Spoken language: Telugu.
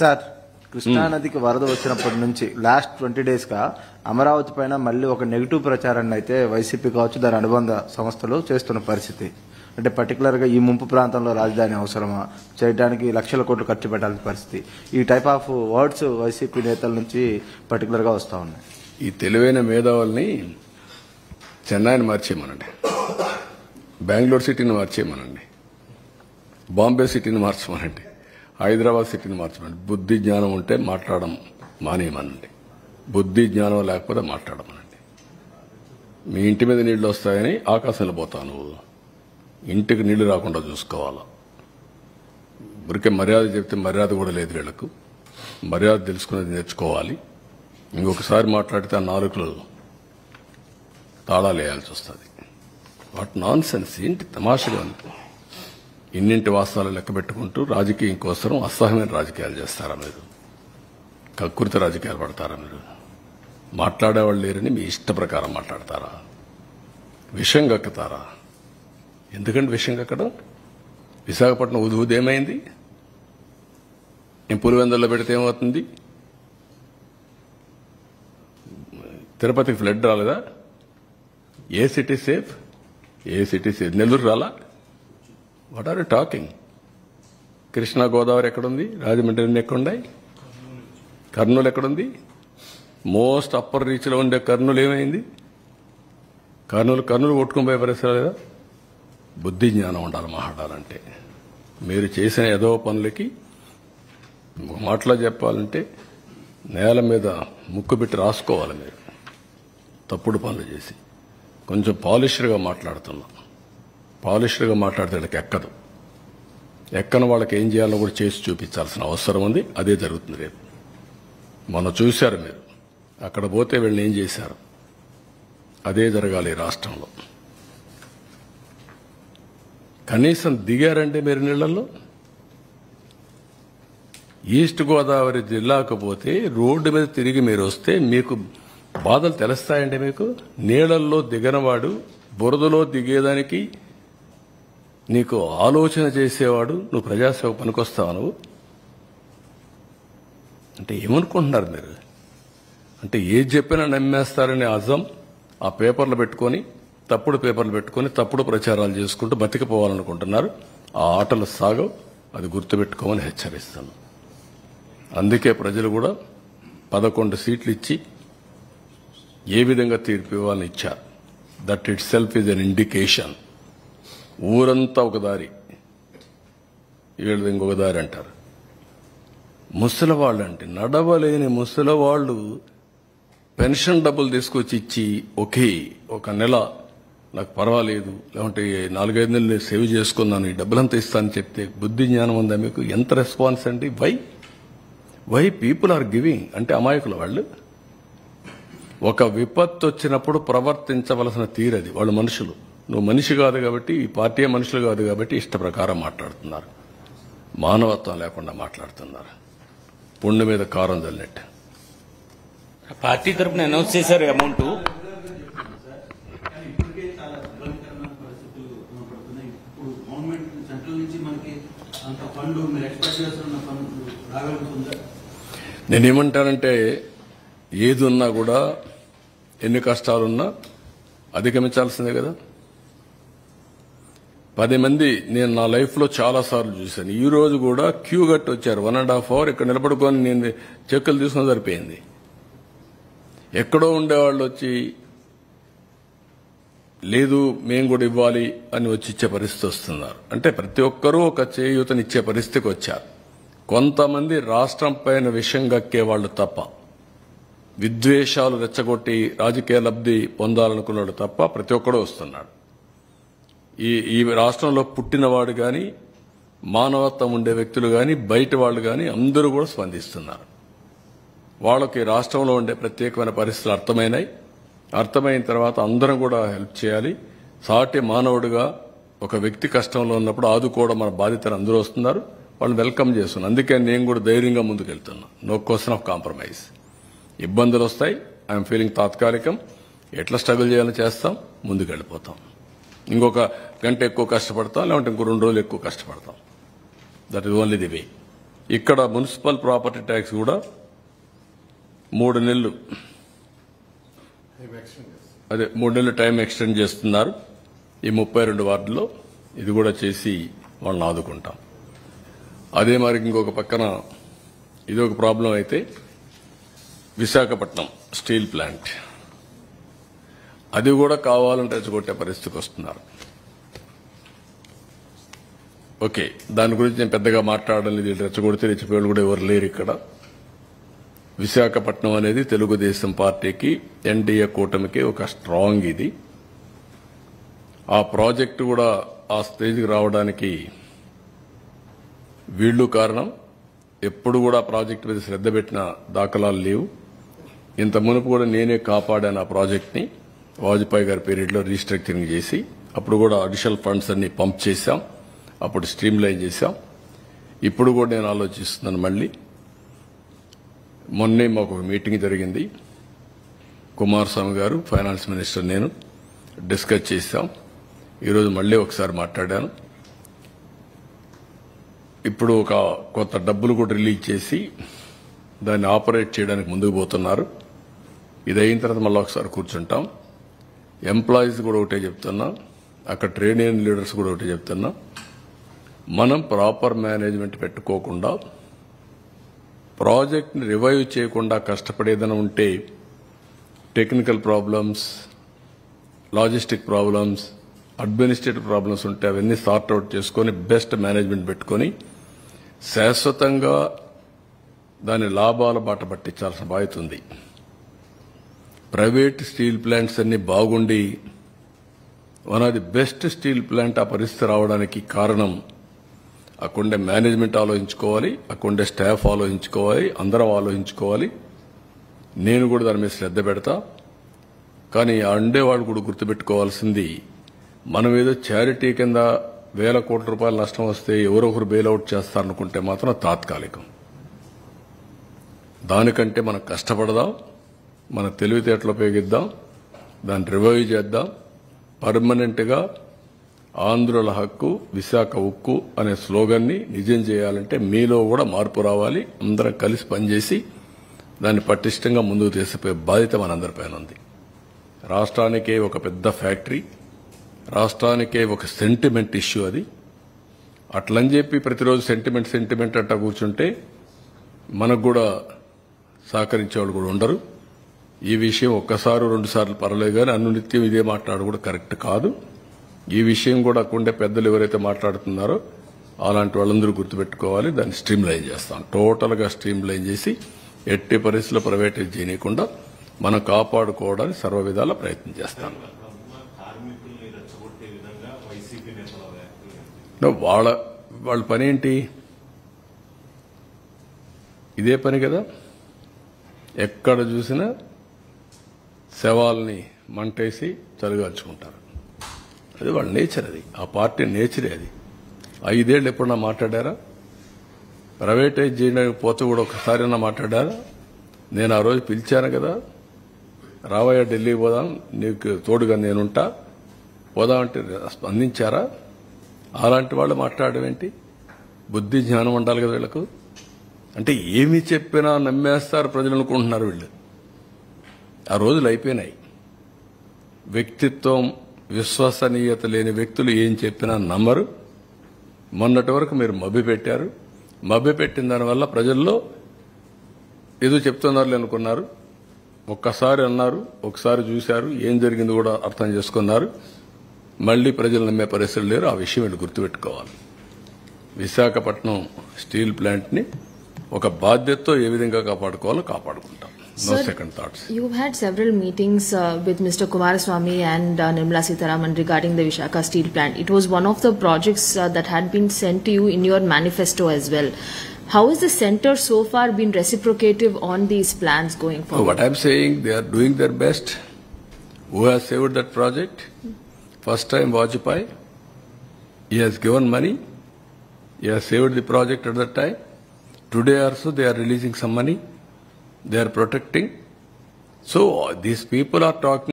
సార్, కృష్ణానదికి వరద వచ్చినప్పటి నుంచి లాస్ట్ 20 days గా అమరావతి పైన మళ్ళీ ఒక నెగిటివ్ ప్రచారాన్ని అయితే వైసీపీ కావచ్చు దాని అనుబంధ సంస్థలు చేస్తున్న పరిస్థితి. అంటే పర్టికులర్ గా ఈ ముంపు ప్రాంతంలో రాజధాని అవసరమా, చేయడానికి లక్షల కోట్లు ఖర్చు పెట్టాల్సిన పరిస్థితి, ఈ టైప్ ఆఫ్ వర్డ్స్ వైసీపీ నేతల నుంచి పర్టికులర్ గా వస్తా ఉన్నాయి. ఈ తెలివైన మేధావుల్ని చెన్నైని మార్చేయమనండి, బెంగళూరు సిటీని మార్చేయమనండి, బాంబే సిటీని మార్చమనండి, హైదరాబాద్ సిటీని మార్చమనండి. బుద్ధి జ్ఞానం ఉంటే మాట్లాడడం మానేయమనండి, బుద్ధి జ్ఞానం లేకపోతే మాట్లాడమనండి. మీ ఇంటి మీద నీళ్లు వస్తాయని ఆకాశంలో పోతావు నువ్వు, ఇంటికి నీళ్లు రాకుండా చూసుకోవాలా. ఊరికే మర్యాద చెప్తే మర్యాద కూడా లేదు వీళ్లకు. మర్యాద తెలుసుకునేది నేర్చుకోవాలి. ఇంకొకసారి మాట్లాడితే ఆ నాలుకలు తాళాలు వేయాల్సి వస్తుంది. వాట్ నాన్ సెన్స్, ఏంటి తమాషగా ఉంది. ఇన్నింటి వాస్తవాలు లెక్క పెట్టుకుంటూ రాజకీయం కోసం అసహ్యమైన రాజకీయాలు చేస్తారా మీరు? కక్కుర్తి రాజకీయాలు పడతారా మీరు? మాట్లాడేవాళ్ళు లేరని మీ ఇష్ట ప్రకారం మాట్లాడతారా? విషం కక్కుతారా? ఎందుకంటే విషం కక్కడం? విశాఖపట్నం ఉదూది ఏమైంది? నేను పులివెందుల్లో పెడితే ఏమవుతుంది? తిరుపతికి ఫ్లడ్ రాలేదా? ఏ సిటీ సేఫ్? ఏ సిటీ సేఫ్? నెల్లూరు రాలా? What are you talking? Krishna Godavari ఎక్కడుంది? రాజమండ్రి ఎక్కడున్నాయి? కర్నూలు ఎక్కడుంది? మోస్ట్ అప్పర్ రీచ్లో ఉండే కర్నూలు ఏమైంది? కర్నూలు కొట్టుకుని పోయే పరిస్థితి లేదా? బుద్ధి జ్ఞానం ఉండాలి మాట్లాడాలంటే. మీరు చేసిన ఏదో పనులకి మాటలో చెప్పాలంటే నేల మీద ముక్కు పెట్టి రాసుకోవాలి. మీరు తప్పుడు పనులు చేసి కొంచెం పాలిష్డ్గా మాట్లాడుతున్నాం. పాలిష్డ్గా మాట్లాడితే ఎక్కదు. ఎక్కని వాళ్ళకి ఏం చేయాలో కూడా చేసి చూపించాల్సిన అవసరం ఉంది. అదే జరుగుతుంది రేపు. మొన్న చూశారు మీరు, అక్కడ పోతే వీళ్ళని ఏం చేశారు. అదే జరగాలి రాష్ట్రంలో. కనీసం దిగారంటే మీరు నీళ్లలో. ఈస్ట్ గోదావరి జిల్లాకు పోతే రోడ్డు మీద తిరిగి మీరు వస్తే మీకు బాధలు తెలుస్తాయండి. మీకు నీళ్లలో దిగనవాడు, బురదలో దిగేదానికి నీకు ఆలోచన చేసేవాడు నువ్వు ప్రజాసేవ పనికొస్తావు నువ్వు అంటే ఏమనుకుంటున్నారు మీరు? అంటే ఏది చెప్పినా నమ్మేస్తారని అజం ఆ పేపర్లు పెట్టుకొని, తప్పుడు పేపర్లు పెట్టుకొని తప్పుడు ప్రచారాలు చేసుకుంటూ బతికిపోవాలనుకుంటున్నారు. ఆ ఆటలు సాగవు. అది గుర్తుపెట్టుకోమని హెచ్చరిస్తాను. అందుకే ప్రజలు కూడా 11 సీట్లు ఇచ్చి ఏ విధంగా తీర్పు ఇవ్వాలని ఇచ్చారు. That it self is an indication. ఊరంతా ఒక దారి, వీళ్ళది ఇంకొక దారి అంటారు. ముసలివాళ్ళు అంటే నడవలేని ముసలివాళ్ళు పెన్షన్ డబ్బులు తీసుకొచ్చి ఇచ్చి ఒక నెల నాకు పర్వాలేదు, లేకుంటే 4-5 నెలలు సేవ్ చేసుకున్నాను, ఈ డబ్బులంతా ఇస్తానని చెప్తే బుద్ధి జ్ఞానం ఉందా మీకు? ఎంత రెస్పాన్స్ అండి? వై పీపుల్ ఆర్ గివింగ్ అంటే అమాయకులు వాళ్ళు. ఒక విపత్తు వచ్చినప్పుడు ప్రవర్తించవలసిన తీరది. వాళ్ళు మనుషులు. నువ్వు మనిషి కాదు కాబట్టి, ఈ పార్టీ మనుషులు కాదు కాబట్టి ఇష్ట ప్రకారం మాట్లాడుతున్నారు. మానవత్వం లేకుండా మాట్లాడుతున్నారు. పుండు మీద కారం చల్లినట్టు. పార్టీ తరఫున అనౌన్స్ చేశారు అమౌంట్. నేనేమంటానంటే ఏది ఉన్నా కూడా, ఎన్ని కష్టాలున్నా అధిగమించాల్సిందే కదా. 10 మంది నేను నా లైఫ్లో చాలా సార్లు చూశాను. ఈ రోజు కూడా క్యూ కట్టి వచ్చారు. 1.5 hours ఇక్కడ నిలబడుకొని నేను చెక్కులు తీసుకుని సరిపోయింది. ఎక్కడో ఉండేవాళ్ళు వచ్చి లేదు మేము కూడా ఇవ్వాలి అని వచ్చి ఇచ్చే పరిస్థితి వస్తున్నారు. అంటే ప్రతి ఒక్కరూ ఒక చేయూతనిచ్చే పరిస్థితికి వచ్చారు. కొంతమంది రాష్ట్రం పైన విషం గక్కే వాళ్ళు తప్ప, విద్వేషాలు రెచ్చగొట్టి రాజకీయ లబ్ధి పొందాలనుకున్నాడు తప్ప ప్రతి ఒక్కడూ వస్తున్నాడు. ఈ రాష్ట్రంలో పుట్టినవాడు కానీ, మానవత్వం ఉండే వ్యక్తులు కానీ, బయట వాళ్ళు కానీ అందరూ కూడా స్పందిస్తున్నారు. వాళ్ళకి రాష్ట్రంలో ఉండే ప్రత్యేకమైన పరిస్థితులు అర్థమైన తర్వాత అందరం కూడా హెల్ప్ చేయాలి. సాటి మానవుడిగా ఒక వ్యక్తి కష్టంలో ఉన్నప్పుడు ఆదుకోవడం మన బాధ్యతను అందరూ వస్తున్నారు. వాళ్ళని వెల్కమ్ చేస్తున్నాను. అందుకే నేను కూడా ధైర్యంగా ముందుకెళ్తున్నా. No question of compromise. ఇబ్బందులు వస్తాయి. ఐఎమ్ ఫీలింగ్ తాత్కాలికం. ఎట్లా స్ట్రగుల్ చేయాలని చేస్తాం, ముందుకెళ్ళిపోతాం. ఇంకొక గంట ఎక్కువ కష్టపడతాం, లేదంటే ఇంకో 2 రోజులు ఎక్కువ కష్టపడతాం. That is only the way. ఇక్కడ మున్సిపల్ ప్రాపర్టీ ట్యాక్స్ కూడా 3 నెలలు 3 నెలలు టైం ఎక్స్టెండ్ చేస్తున్నారు ఈ 32 వార్డుల్లో. ఇది కూడా చేసి వాళ్ళని ఆదుకుంటాం. అదే మరి ఇంకొక పక్కన ఇది ఒక ప్రాబ్లం అయితే విశాఖపట్నం స్టీల్ ప్లాంట్ అది కూడా కావాలని రెచ్చగొట్టే పరిస్థితికి వస్తున్నారు. ఓకే, దాని గురించి నేను పెద్దగా మాట్లాడడం లేదు. రెచ్చగొడితే రెచ్చిపోయేవాళ్ళు కూడా ఎవరు లేరు ఇక్కడ. విశాఖపట్నం అనేది తెలుగుదేశం పార్టీకి ఎన్డీఏ కూటమికి ఒక స్ట్రాంగ్ ఇది. ఆ ప్రాజెక్టు కూడా ఆ స్టేజ్కి రావడానికి వీళ్లు కారణం. ఎప్పుడు కూడా ప్రాజెక్టు మీద శ్రద్ధ పెట్టిన దాఖలాలు లేవు. ఇంత మునుపు కూడా నేనే కాపాడాను ఆ ప్రాజెక్ట్ని. వాజ్పేయి గారి పీరియడ్లో రీస్ట్రక్చరింగ్ చేసి అప్పుడు కూడా అడిషనల్ ఫండ్స్ అన్ని పంప్ చేశాం. అప్పుడు స్ట్రీమ్ లైన్ చేశాం. ఇప్పుడు కూడా నేను ఆలోచిస్తున్నాను. మళ్ళీ మొన్నే మాకు ఒక మీటింగ్ జరిగింది. కుమారస్వామి గారు, ఫైనాన్స్ మినిస్టర్, నేను డిస్కస్ చేశాం. ఈరోజు మళ్ళీ ఒకసారి మాట్లాడాను. ఇప్పుడు ఒక కొత్త డబ్బులు కూడా రిలీజ్ చేసి దాన్ని ఆపరేట్ చేయడానికి ముందుకు పోతున్నారు. ఇది అయిన తర్వాత మళ్ళీ ఒకసారి కూర్చుంటాం. ఎంప్లాయీస్ కూడా ఒకటే చెప్తున్నా, అక్కడ ట్రేడ్ యూనియన్ లీడర్స్ కూడా ఒకటే చెప్తున్నా, మనం ప్రాపర్ మేనేజ్మెంట్ పెట్టుకోకుండా ప్రాజెక్ట్ని రివైవ్ చేయకుండా కష్టపడేదన ఉంటే technical problems, logistic problems, administrative problems ఉంటే అవన్నీ సార్ట్అవుట్ చేసుకుని బెస్ట్ మేనేజ్మెంట్ పెట్టుకుని శాశ్వతంగా దాని లాభాల బాట పట్టించాల్సిన బాధ్యత ఉంది. ప్రైవేట్ స్టీల్ ప్లాంట్స్ అన్ని బాగుండి one of the best steel plant ఆ పరిస్థితి రావడానికి కారణం అక్కడే మేనేజ్మెంట్ ఆలోచించుకోవాలి, అక్కడే స్టాఫ్ ఆలోచించుకోవాలి, అందరం ఆలోచించుకోవాలి. నేను కూడా దాని మీద శ్రద్ధ పెడతా. కానీ అండేవాళ్ళు కూడా గుర్తుపెట్టుకోవాల్సింది, మనం ఏదో చారిటీ కింద 1,000 కోట్ల రూపాయల నష్టం వస్తే ఎవరో ఒకరు బెయిల్అవుట్ చేస్తారనుకుంటే మాత్రం తాత్కాలికం. దానికంటే మనం కష్టపడదాం, మన తెలివితేటలు ఉపయోగిద్దాం, దాన్ని రివైవ్ చేద్దాం. పర్మనెంట్ గా ఆంధ్రుల హక్కు విశాఖ ఉక్కు అనే స్లోగన్ని నిజం చేయాలంటే మీలో కూడా మార్పు రావాలి. అందరం కలిసి పనిచేసి దాన్ని పటిష్టంగా ముందుకు తీసుకుపోయే బాధ్యత మనందరిపైన ఉంది. రాష్ట్రానికే ఒక పెద్ద ఫ్యాక్టరీ, రాష్ట్రానికే ఒక సెంటిమెంట్ ఇష్యూ అది. అట్లని చెప్పి ప్రతిరోజు సెంటిమెంట్ అంటా కూర్చుంటే మనకు కూడా సహకరించేవాళ్ళు కూడా ఉండరు. ఈ విషయం ఒక్కసారి 2 సార్లు పర్లేదు కానీ అనునిత్యం ఇదే మాట్లాడడం కూడా కరెక్ట్ కాదు. ఈ విషయం కూడా అక్కడే పెద్దలు ఎవరైతే మాట్లాడుతున్నారో అలాంటి వాళ్ళందరూ గుర్తుపెట్టుకోవాలి. దాన్ని స్ట్రీమ్ లైన్ చేస్తాం. టోటల్ గా స్ట్రీమ్ లైన్ చేసి ఎట్టి పరిస్థితుల్లో ప్రైవేటైజ్ చేయకుండా మనం కాపాడుకోవడానికి సర్వ విధాల ప్రయత్నం చేస్తాం. వాళ్ళ పని ఏంటి? ఇదే పని కదా. ఎక్కడ చూసినా శవాల్ని మంటేసి చలిగాల్చుకుంటారు. అది వాళ్ళ నేచర్. అది ఆ పార్టీ నేచరే. అది 5 ఏళ్ళు ఎప్పుడన్నా మాట్లాడారా? ప్రైవేటైజ్ చేయడానికి పోతే కూడా ఒకసారైనా మాట్లాడారా? నేను ఆ రోజు పిలిచాను కదా, రావయ్య ఢిల్లీ పోదాం, నీకు తోడుగా నేనుంటా, పోదామంటే స్పందించారా? అలాంటి వాళ్ళు మాట్లాడడం ఏంటి? బుద్ధి జ్ఞానం ఉండాలి కదా వీళ్లకు. అంటే ఏమి చెప్పినా నమ్మేస్తారు ప్రజలు అనుకుంటున్నారు వీళ్ళు. ఆ రోజులు అయిపోయినాయి. వ్యక్తిత్వం, విశ్వసనీయత లేని వ్యక్తులు ఏం చెప్పినా నమ్మరు. మొన్నటి వరకు మీరు మభ్యపెట్టారు. మభ్యపెట్టిన దానివల్ల ప్రజల్లో ఏదో చెప్తున్నారు అనుకున్నారు. ఒక్కసారి అన్నారు, ఒకసారి చూశారు, ఏం జరిగింది కూడా అర్థం చేసుకున్నారు. మళ్లీ ప్రజలు నమ్మే పరిస్థితులు లేరు. ఆ విషయం వీళ్ళు గుర్తుపెట్టుకోవాలి. విశాఖపట్నం స్టీల్ ప్లాంట్ ని ఒక బాధ్యతతో ఏ విధంగా కాపాడుకోవాలో కాపాడుకుంటాం. No second thoughts. You've had several meetings with Mr. Kumaraswamy and Nirmala Sitharaman regarding the Visakhapatnam steel plant. It was one of the projects that had been sent to you in your manifesto as well. How has the centre so far been reciprocative on these plans going forward? What I'm saying, they are doing their best. Who has saved that project? First time Vajpayee. He has given money. He has saved the project at that time. Today also they are releasing some money. They are protecting. So these people are talking